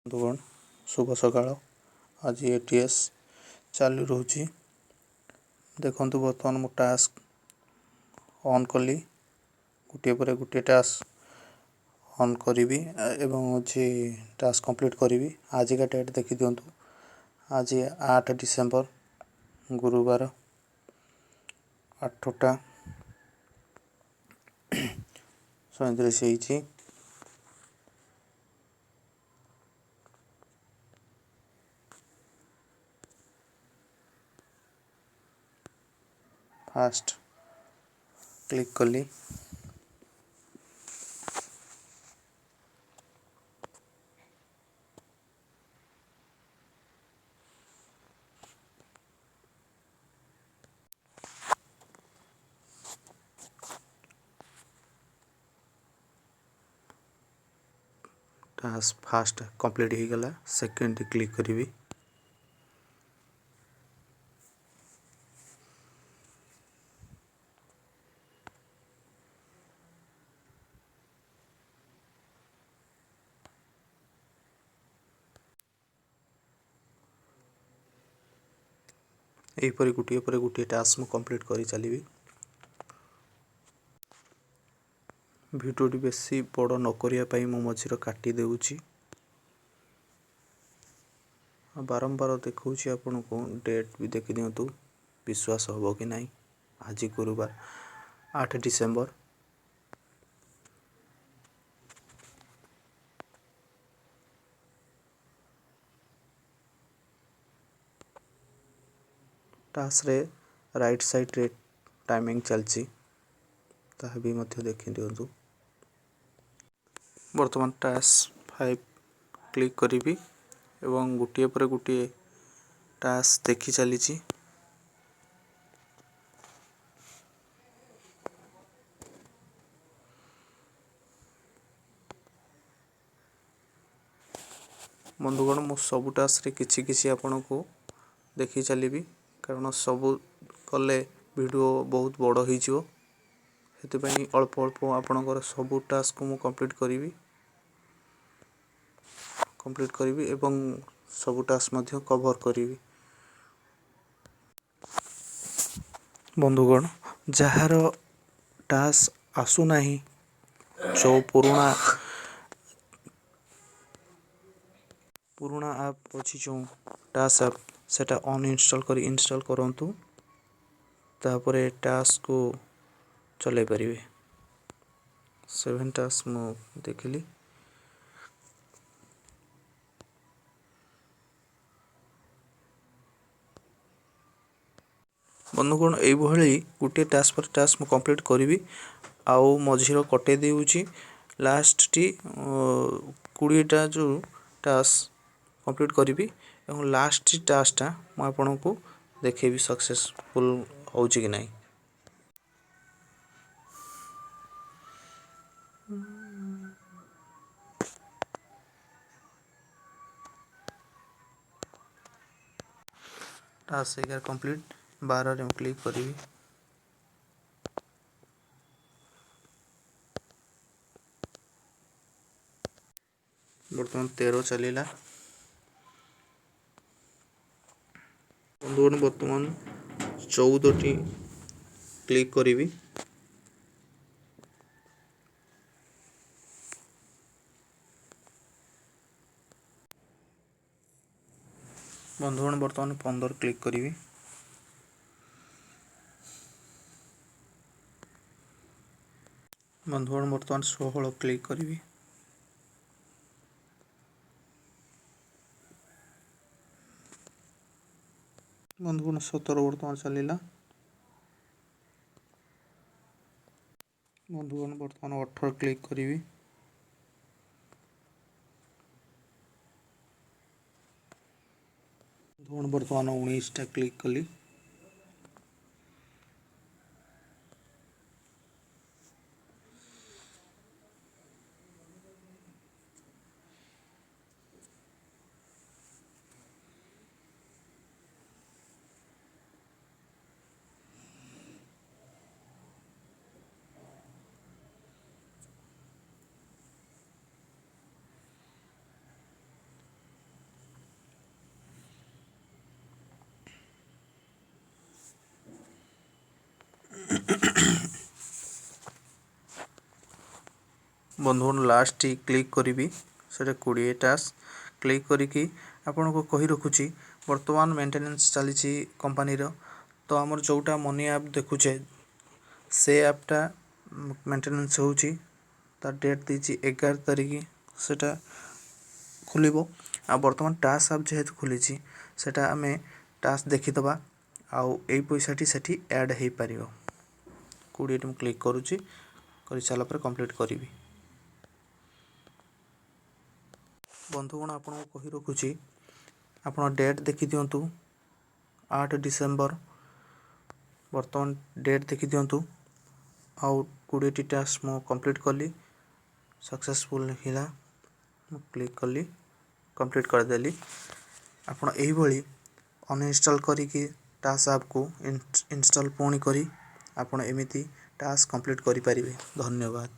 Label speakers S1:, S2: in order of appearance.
S1: बंधुगण शुभ सकाळ। आज एटीएस चालू रोचे देखु बर्तमान मो टास्क ऑन कली गोटे पर गोटे टास्क ऑन करी एवं अच्छे टास्क कंप्लीट करी। आज का डेट देखी दिंतु। आज 8 डिसेम्बर गुरुवार 8टा 37 फास्ट क्लिक कली टास्क फास्ट कंप्लीट हो गला। सेकंड क्लिक करी यहीपर गोटे पर गोटे टास्क मु कंप्लीट करी चली। भिडियोटी बेसी बड़ न करिया मु मझीर काटी देउची। बारंबार देखौची आपन को डेट भी देखि दियंतु विश्वास होबो कि नहीं। आज गुरुवार 8 डिसेम्बर टास्क रे राइट साइड रे टाइमिंग चलची ताहा भी मध्य देखि दियंतु। वर्तमान टास्क 5 क्लिक करी एवं गोटे पर गोटे टास्क देखि चली। बंधुगण मु सब टास्क रे किछि किछि आपन को देखि चली कारण सब कले वीडियो बहुत बड़ हो हेतु अल्प अल्प आपणकर सब टास्क मु कंप्लीट करी एवं सब टास्क मध्य कवर करी। बंधुगण जार टास्क आसु नहीं जो पुराना ऐप अच्छी जो टास्क ऐप सेटा अनइंस्टॉल करी इंस्टॉल करंतु तापरे टास्क को चले परिवे। 7 टास्क मु देखली। बंधुगण यही गोटे टास्क पर टास्क मु कंप्लीट करी आउ मझीर कटे देउची। लास्ट टी 20टा जो टास्क कंप्लीट करी एवं लास्ट टास्कटा मु आपन को देखेबी सक्सेसफुल होउची कि नहीं। टास्क 11 कंप्लीट 12 रे क्लिक करी। बर्तमान 13 चलीला। बंधुगण बर्तमान 14 टी क्लिक करी। बंधुगण बर्तमान 15 क्लिक करी। बंधुगण बर्तमान 16 क्लिक करी। बंधुगण 17 बर्तमान चलीला। बंधुगण बर्तमान 18 क्लिक करी। बंधुगण बर्तमान 19टा क्लिक कली। बंधु लास्ट क्लिक करी से 20 टास्क क्लिक करी आपन को कही रखुची वर्तमान मेंटेनेंस चली कंपनी तो आमर जोटा मनी ऐप देखुचे से ऐपटा मेंटेनेंस होची तार डेट दीची 11 तारिख सेटा खुलिबो आ वर्तमान टास्क ऐप जेहेतु खुली सेटा आमे टास्क देखिदबा आउ एई पैसाटी सेठी ऐड हेई परियो 20 क्लिक करूची कर सारा पर कंप्लीट करी बंधुगण आपन को कही रखुची आपन डेट देखि दियंतु 8 डिसेंबर वर्तमान डेट देखि दियंतु आउ 20 टास्क मो कंप्लीट कली सक्सेसफुल हिला क्लिक कली कंप्लीट कर देली आपन एही भली अनइंस्टॉल करी कि टास्क ऐप को इंस्टॉल पुणी करी आपन एमिति टास्क कंप्लीट करि परिबे। धन्यवाद।